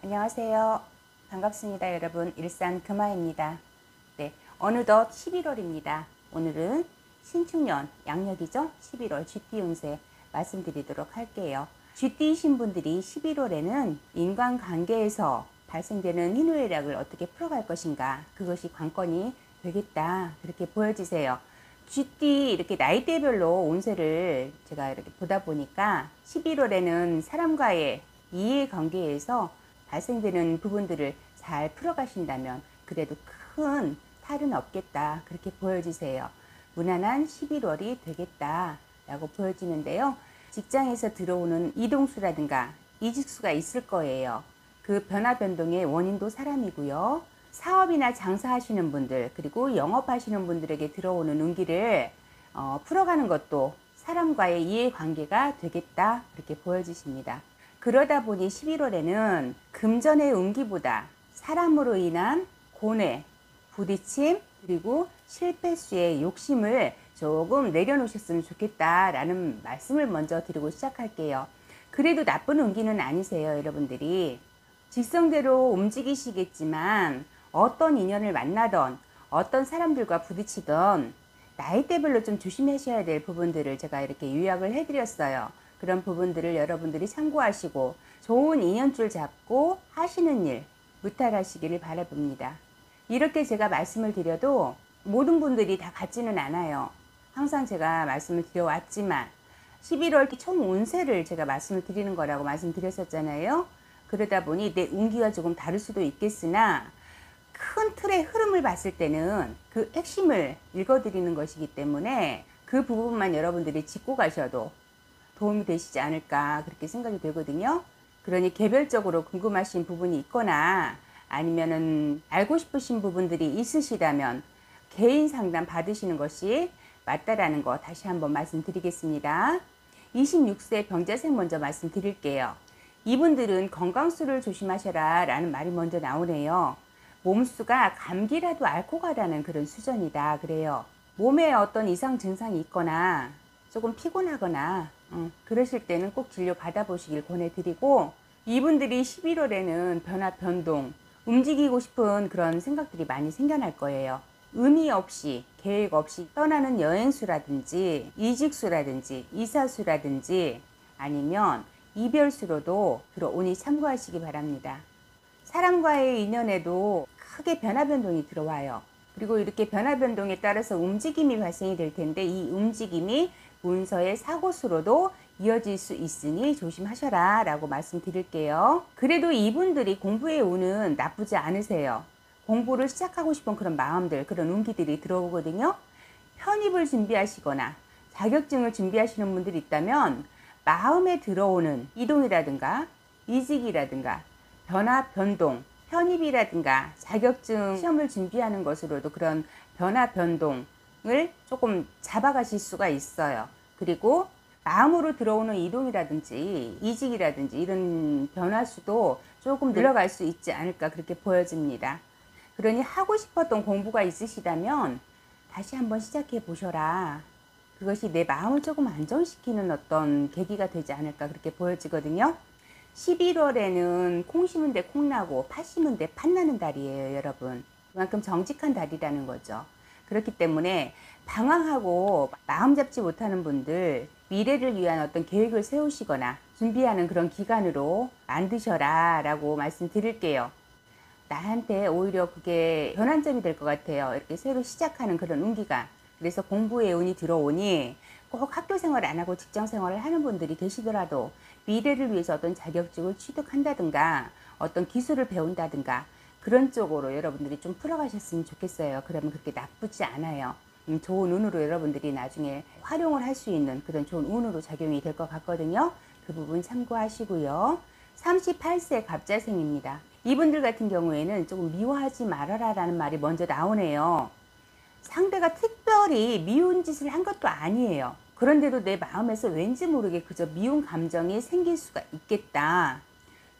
안녕하세요. 반갑습니다, 여러분. 일산 금화입니다. 네, 어느덧 11월입니다. 오늘은 신축년 양력이죠? 11월 쥐띠 운세 말씀드리도록 할게요. 쥐띠이신 분들이 11월에는 인간관계에서 발생되는 희노애락을 어떻게 풀어갈 것인가, 그것이 관건이 되겠다, 그렇게 보여지세요. 쥐띠 이렇게 나이대별로 운세를 제가 이렇게 보다 보니까 11월에는 사람과의 이해관계에서 발생되는 부분들을 잘 풀어가신다면 그래도 큰 탈은 없겠다, 그렇게 보여지세요. 무난한 11월이 되겠다 라고 보여지는데요. 직장에서 들어오는 이동수라든가 이직수가 있을 거예요. 그 변화 변동의 원인도 사람이고요. 사업이나 장사하시는 분들, 그리고 영업하시는 분들에게 들어오는 운기를 풀어가는 것도 사람과의 이해관계가 되겠다, 그렇게 보여지십니다. 그러다 보니 11월에는 금전의 운기보다 사람으로 인한 고뇌, 부딪힘, 그리고 실패수의 욕심을 조금 내려놓으셨으면 좋겠다라는 말씀을 먼저 드리고 시작할게요. 그래도 나쁜 운기는 아니세요, 여러분들이. 직성대로 움직이시겠지만 어떤 인연을 만나던 어떤 사람들과 부딪히던 나이대별로 좀 조심하셔야 될 부분들을 제가 이렇게 요약을 해드렸어요. 그런 부분들을 여러분들이 참고하시고 좋은 인연줄 잡고 하시는 일 무탈하시기를 바라봅니다. 이렇게 제가 말씀을 드려도 모든 분들이 다 같지는 않아요. 항상 제가 말씀을 드려왔지만 11월 총 운세를 제가 말씀을 드리는 거라고 말씀드렸었잖아요. 그러다 보니 내 운기가 조금 다를 수도 있겠으나 큰 틀의 흐름을 봤을 때는 그 핵심을 읽어드리는 것이기 때문에 그 부분만 여러분들이 짚고 가셔도 도움이 되시지 않을까, 그렇게 생각이 되거든요. 그러니 개별적으로 궁금하신 부분이 있거나 아니면은 알고 싶으신 부분들이 있으시다면 개인 상담 받으시는 것이 맞다라는 거 다시 한번 말씀드리겠습니다. 26세 병자생 먼저 말씀드릴게요. 이분들은 건강수를 조심하셔라 라는 말이 먼저 나오네요. 몸수가 감기라도 앓고 가라는 그런 수준이다 그래요. 몸에 어떤 이상 증상이 있거나 조금 피곤하거나 그러실 때는 꼭 진료 받아보시길 권해드리고, 이분들이 11월에는 변화 변동, 움직이고 싶은 그런 생각들이 많이 생겨날 거예요. 의미 없이 계획 없이 떠나는 여행수라든지 이직수라든지 이사수라든지 아니면 이별수로도 들어오니 참고하시기 바랍니다. 사람과의 인연에도 크게 변화 변동이 들어와요. 그리고 이렇게 변화 변동에 따라서 움직임이 발생이 될 텐데 이 움직임이 문서의 사고수로도 이어질 수 있으니 조심하셔라 라고 말씀드릴게요. 그래도 이분들이 공부의 운은 나쁘지 않으세요. 공부를 시작하고 싶은 그런 마음들, 그런 운기들이 들어오거든요. 편입을 준비하시거나 자격증을 준비하시는 분들이 있다면 마음에 들어오는 이동이라든가 이직이라든가 변화 변동, 편입이라든가 자격증 시험을 준비하는 것으로도 그런 변화 변동을 조금 잡아가실 수가 있어요. 그리고 마음으로 들어오는 이동이라든지 이직이라든지 이런 변화수도 조금 늘어갈 수 있지 않을까, 그렇게 보여집니다. 그러니 하고 싶었던 공부가 있으시다면 다시 한번 시작해 보셔라. 그것이 내 마음을 조금 안정시키는 어떤 계기가 되지 않을까, 그렇게 보여지거든요. 11월에는 콩 심은 데 콩 나고 팥 심은 데 팥 나는 달이에요, 여러분. 그만큼 정직한 달이라는 거죠. 그렇기 때문에 방황하고 마음 잡지 못하는 분들, 미래를 위한 어떤 계획을 세우시거나 준비하는 그런 기간으로 만드셔라 라고 말씀드릴게요. 나한테 오히려 그게 변환점이 될 것 같아요. 이렇게 새로 시작하는 그런 운기가. 그래서 공부의 운이 들어오니 꼭 학교 생활 안 하고 직장 생활을 하는 분들이 계시더라도 미래를 위해서 어떤 자격증을 취득한다든가 어떤 기술을 배운다든가 그런 쪽으로 여러분들이 좀 풀어가셨으면 좋겠어요. 그러면 그렇게 나쁘지 않아요. 좋은 운으로 여러분들이 나중에 활용을 할 수 있는 그런 좋은 운으로 작용이 될 것 같거든요. 그 부분 참고하시고요. 38세 갑자생입니다. 이분들 같은 경우에는 조금 미워하지 말아라 라는 말이 먼저 나오네요. 상대가 특별히 미운 짓을 한 것도 아니에요. 그런데도 내 마음에서 왠지 모르게 그저 미운 감정이 생길 수가 있겠다.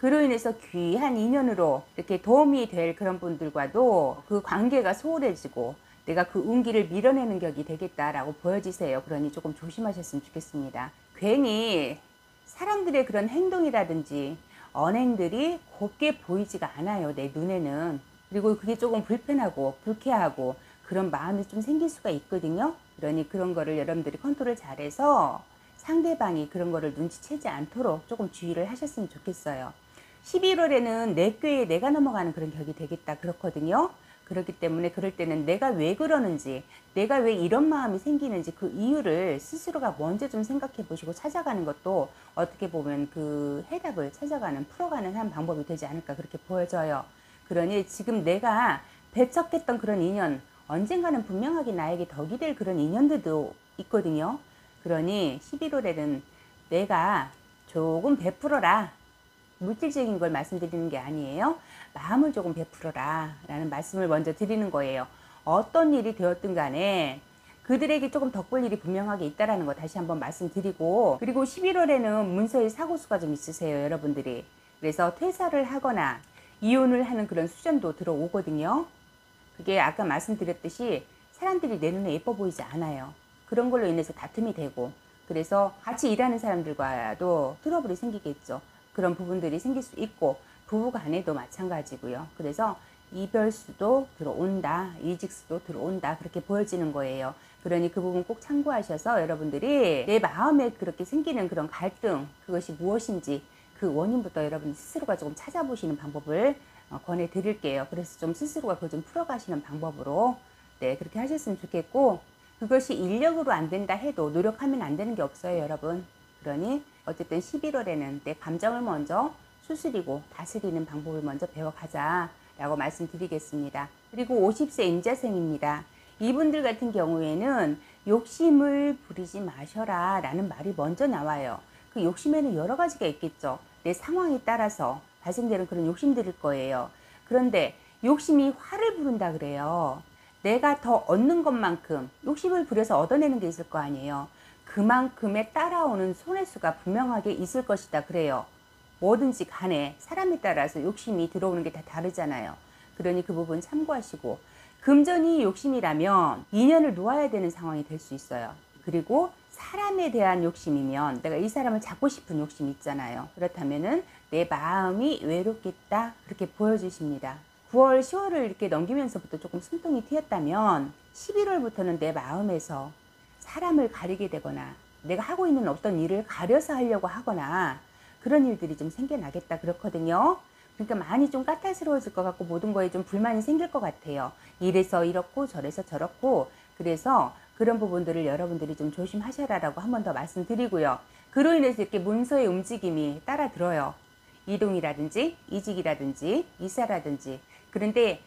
그로 인해서 귀한 인연으로 이렇게 도움이 될 그런 분들과도 그 관계가 소홀해지고 내가 그 운기를 밀어내는 격이 되겠다라고 보여지세요. 그러니 조금 조심하셨으면 좋겠습니다. 괜히 사람들의 그런 행동이라든지 언행들이 곱게 보이지가 않아요, 내 눈에는. 그리고 그게 조금 불편하고 불쾌하고 그런 마음이 좀 생길 수가 있거든요. 그러니 그런 거를 여러분들이 컨트롤 잘해서 상대방이 그런 거를 눈치채지 않도록 조금 주의를 하셨으면 좋겠어요. 11월에는 내 꾀에 내가 넘어가는 그런 격이 되겠다 그렇거든요. 그렇기 때문에 그럴 때는 내가 왜 그러는지, 내가 왜 이런 마음이 생기는지 그 이유를 스스로가 먼저 좀 생각해 보시고 찾아가는 것도 어떻게 보면 그 해답을 찾아가는, 풀어가는 한 방법이 되지 않을까 그렇게 보여져요. 그러니 지금 내가 배척했던 그런 인연, 언젠가는 분명하게 나에게 덕이 될 그런 인연들도 있거든요. 그러니 11월에는 내가 조금 베풀어라. 물질적인 걸 말씀드리는 게 아니에요. 마음을 조금 베풀어라 라는 말씀을 먼저 드리는 거예요. 어떤 일이 되었든 간에 그들에게 조금 덕볼 일이 분명하게 있다라는 거 다시 한번 말씀드리고, 그리고 11월에는 문서의 사고수가 좀 있으세요, 여러분들이. 그래서 퇴사를 하거나 이혼을 하는 그런 수전도 들어오거든요. 그게 아까 말씀드렸듯이 사람들이 내 눈에 예뻐 보이지 않아요. 그런 걸로 인해서 다툼이 되고, 그래서 같이 일하는 사람들과도 트러블이 생기겠죠. 그런 부분들이 생길 수 있고, 부부 간에도 마찬가지고요. 그래서 이별수도 들어온다, 이직수도 들어온다, 그렇게 보여지는 거예요. 그러니 그 부분 꼭 참고하셔서 여러분들이 내 마음에 그렇게 생기는 그런 갈등, 그것이 무엇인지 그 원인부터 여러분 스스로가 조금 찾아보시는 방법을 권해 드릴게요. 그래서 좀 스스로가 그걸 좀 풀어가시는 방법으로 그렇게 하셨으면 좋겠고, 그것이 인력으로 안 된다 해도 노력하면 안 되는 게 없어요, 여러분. 그러니 어쨌든 11월에는 내 감정을 먼저 추스리고 다스리는 방법을 먼저 배워가자 라고 말씀드리겠습니다. 그리고 50세 임자생입니다. 이분들 같은 경우에는 욕심을 부리지 마셔라 라는 말이 먼저 나와요. 그 욕심에는 여러 가지가 있겠죠. 내 상황에 따라서 발생되는 그런 욕심들일 거예요. 그런데 욕심이 화를 부른다 그래요. 내가 더 얻는 것만큼 욕심을 부려서 얻어내는 게 있을 거 아니에요. 그만큼에 따라오는 손해수가 분명하게 있을 것이다 그래요. 뭐든지 간에 사람에 따라서 욕심이 들어오는 게 다 다르잖아요. 그러니 그 부분 참고하시고, 금전이 욕심이라면 인연을 놓아야 되는 상황이 될 수 있어요. 그리고 사람에 대한 욕심이면 내가 이 사람을 잡고 싶은 욕심이 있잖아요. 그렇다면은 내 마음이 외롭겠다 그렇게 보여주십니다. 9월, 10월을 이렇게 넘기면서부터 조금 숨통이 트였다면 11월부터는 내 마음에서 사람을 가리게 되거나 내가 하고 있는 어떤 일을 가려서 하려고 하거나 그런 일들이 좀 생겨나겠다 그렇거든요. 그러니까 많이 좀 까탈스러워질 것 같고 모든 거에 좀 불만이 생길 것 같아요. 이래서 이렇고 저래서 저렇고. 그래서 그런 부분들을 여러분들이 좀 조심하셔라라고 한 번 더 말씀드리고요. 그로 인해서 이렇게 문서의 움직임이 따라 들어요. 이동이라든지 이직이라든지 이사라든지. 그런데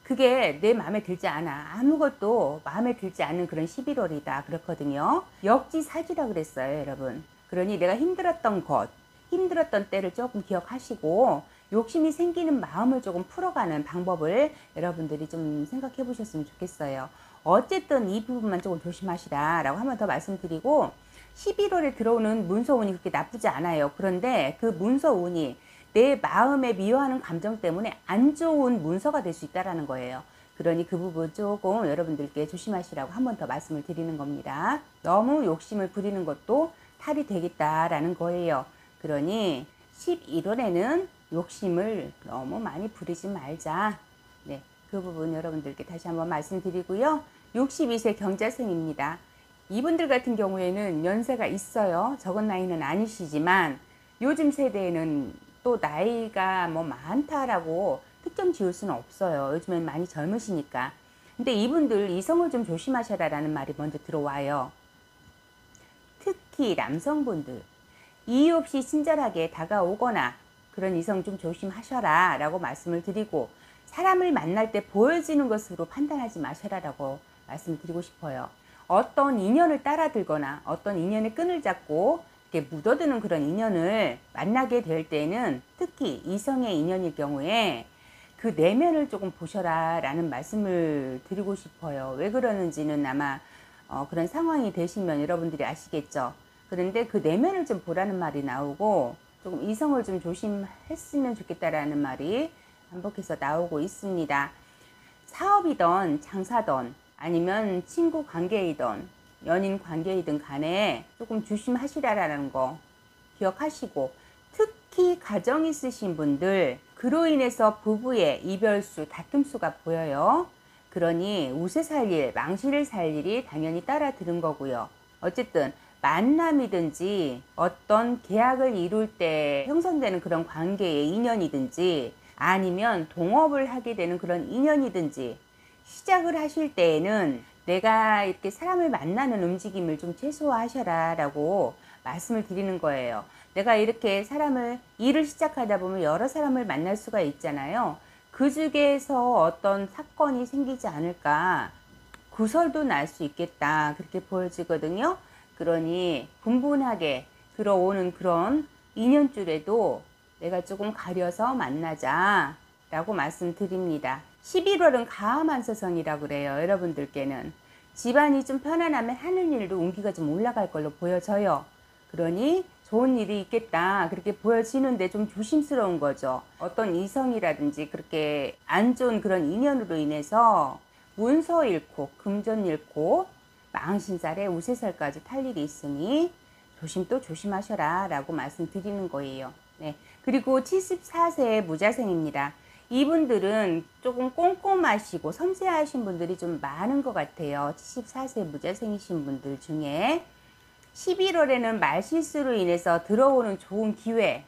그게 내 마음에 들지 않아. 아무것도 마음에 들지 않는 그런 11월이다 그렇거든요. 역지사지라 그랬어요, 여러분. 그러니 내가 힘들었던 것, 힘들었던 때를 조금 기억하시고 욕심이 생기는 마음을 조금 풀어가는 방법을 여러분들이 좀 생각해 보셨으면 좋겠어요. 어쨌든 이 부분만 조금 조심하시라 라고 한 번 더 말씀드리고, 11월에 들어오는 문서운이 그렇게 나쁘지 않아요. 그런데 그 문서운이 내 마음에 미워하는 감정 때문에 안 좋은 문서가 될 수 있다는 거예요. 그러니 그 부분 조금 여러분들께 조심하시라고 한 번 더 말씀을 드리는 겁니다. 너무 욕심을 부리는 것도 탈이 되겠다라는 거예요. 그러니 11월에는 욕심을 너무 많이 부리지 말자. 네, 그 부분 여러분들께 다시 한번 말씀드리고요. 62세 경자생입니다. 이분들 같은 경우에는 연세가 있어요. 적은 나이는 아니시지만 요즘 세대에는 또 나이가 뭐 많다라고 특정 지을 수는 없어요. 요즘엔 많이 젊으시니까. 근데 이분들 이성을 좀 조심하셔라라는 말이 먼저 들어와요. 특히 남성분들 이유 없이 친절하게 다가오거나 그런 이성 좀 조심하셔라 라고 말씀을 드리고, 사람을 만날 때 보여지는 것으로 판단하지 마셔라라고 말씀드리고 싶어요. 어떤 인연을 따라들거나 어떤 인연의 끈을 잡고 이렇게 묻어드는 그런 인연을 만나게 될 때는, 특히 이성의 인연일 경우에 그 내면을 조금 보셔라 라는 말씀을 드리고 싶어요. 왜 그러는지는 아마 그런 상황이 되시면 여러분들이 아시겠죠. 그런데 그 내면을 좀 보라는 말이 나오고, 조금 이성을 좀 조심했으면 좋겠다라는 말이 반복해서 나오고 있습니다. 사업이든 장사든 아니면 친구 관계이든 연인 관계이든 간에 조금 조심하시라라는 거 기억하시고, 특히 가정 있으신 분들, 그로 인해서 부부의 이별수, 다툼수가 보여요. 그러니 우세 살 일, 망신을 살 일이 당연히 따라 드는 거고요. 어쨌든 만남이든지 어떤 계약을 이룰 때 형성되는 그런 관계의 인연이든지 아니면 동업을 하게 되는 그런 인연이든지 시작을 하실 때에는 내가 이렇게 사람을 만나는 움직임을 좀 최소화하셔라 라고 말씀을 드리는 거예요. 내가 이렇게 일을 시작하다 보면 여러 사람을 만날 수가 있잖아요. 그 중에서 어떤 사건이 생기지 않을까, 구설도 날 수 있겠다, 그렇게 보여지거든요. 그러니 분분하게 들어오는 그런 인연줄에도 내가 조금 가려서 만나자 라고 말씀드립니다. 11월은 가함한서성이라고 그래요. 여러분들께는 집안이 좀 편안하면 하는 일도 운기가 좀 올라갈 걸로 보여져요. 그러니 좋은 일이 있겠다 그렇게 보여지는데 좀 조심스러운 거죠. 어떤 이성이라든지 그렇게 안 좋은 그런 인연으로 인해서 문서 잃고 금전 잃고 망신살에 우세살까지 탈 일이 있으니 조심 또 조심하셔라 라고 말씀드리는 거예요. 네. 그리고 74세의 무자생입니다. 이분들은 조금 꼼꼼하시고 섬세하신 분들이 좀 많은 것 같아요. 74세 무자생이신 분들 중에 11월에는 말실수로 인해서 들어오는 좋은 기회,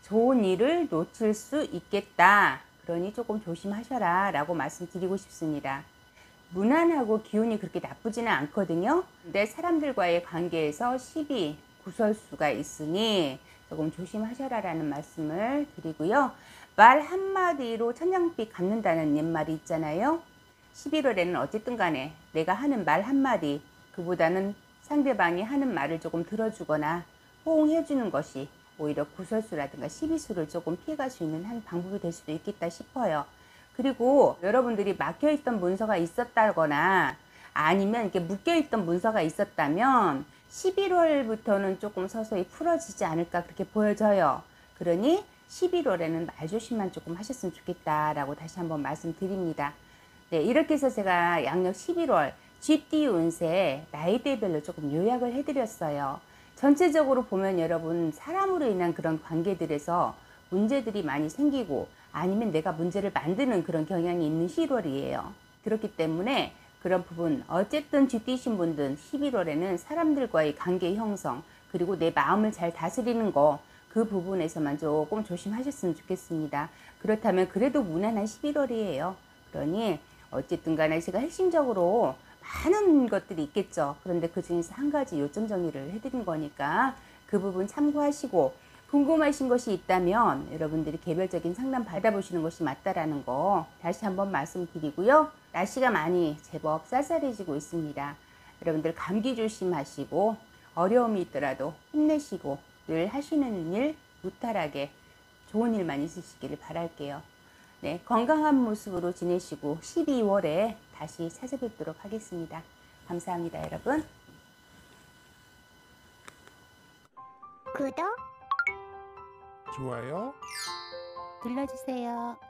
좋은 일을 놓칠 수 있겠다. 그러니 조금 조심하셔라 라고 말씀드리고 싶습니다. 무난하고 기운이 그렇게 나쁘지는 않거든요. 근데 사람들과의 관계에서 시비, 구설수가 있으니 조금 조심하셔라 라는 말씀을 드리고요. 말 한마디로 천냥빚 갚는다는 옛말이 있잖아요. 11월에는 어쨌든 간에 내가 하는 말 한마디, 그보다는 상대방이 하는 말을 조금 들어주거나 호응해 주는 것이 오히려 구설수라든가 시비수를 조금 피해갈 수 있는 한 방법이 될 수도 있겠다 싶어요. 그리고 여러분들이 막혀있던 문서가 있었다거나 아니면 이렇게 묶여있던 문서가 있었다면 11월부터는 조금 서서히 풀어지지 않을까 그렇게 보여져요. 그러니 11월에는 말조심만 조금 하셨으면 좋겠다라고 다시 한번 말씀드립니다. 네, 이렇게 해서 제가 양력 11월 GT 운세 나이대별로 조금 요약을 해드렸어요. 전체적으로 보면 여러분 사람으로 인한 그런 관계들에서 문제들이 많이 생기고 아니면 내가 문제를 만드는 그런 경향이 있는 11월이에요. 그렇기 때문에 그런 부분 어쨌든 GT신 분들 11월에는 사람들과의 관계 형성 그리고 내 마음을 잘 다스리는 거 그 부분에서만 조금 조심하셨으면 좋겠습니다. 그렇다면 그래도 무난한 11월이에요. 그러니 어쨌든 간에 제가 핵심적으로 많은 것들이 있겠죠. 그런데 그 중에서 한 가지 요점 정리를 해드린 거니까 그 부분 참고하시고 궁금하신 것이 있다면 여러분들이 개별적인 상담 받아보시는 것이 맞다라는 거 다시 한번 말씀드리고요. 날씨가 많이 제법 쌀쌀해지고 있습니다. 여러분들 감기 조심하시고 어려움이 있더라도 힘내시고 늘 하시는 일 무탈하게 좋은 일만 있으시기를 바랄게요. 네, 건강한 모습으로 지내시고 12월에 다시 찾아뵙도록 하겠습니다. 감사합니다, 여러분. 구독, 좋아요 눌러주세요.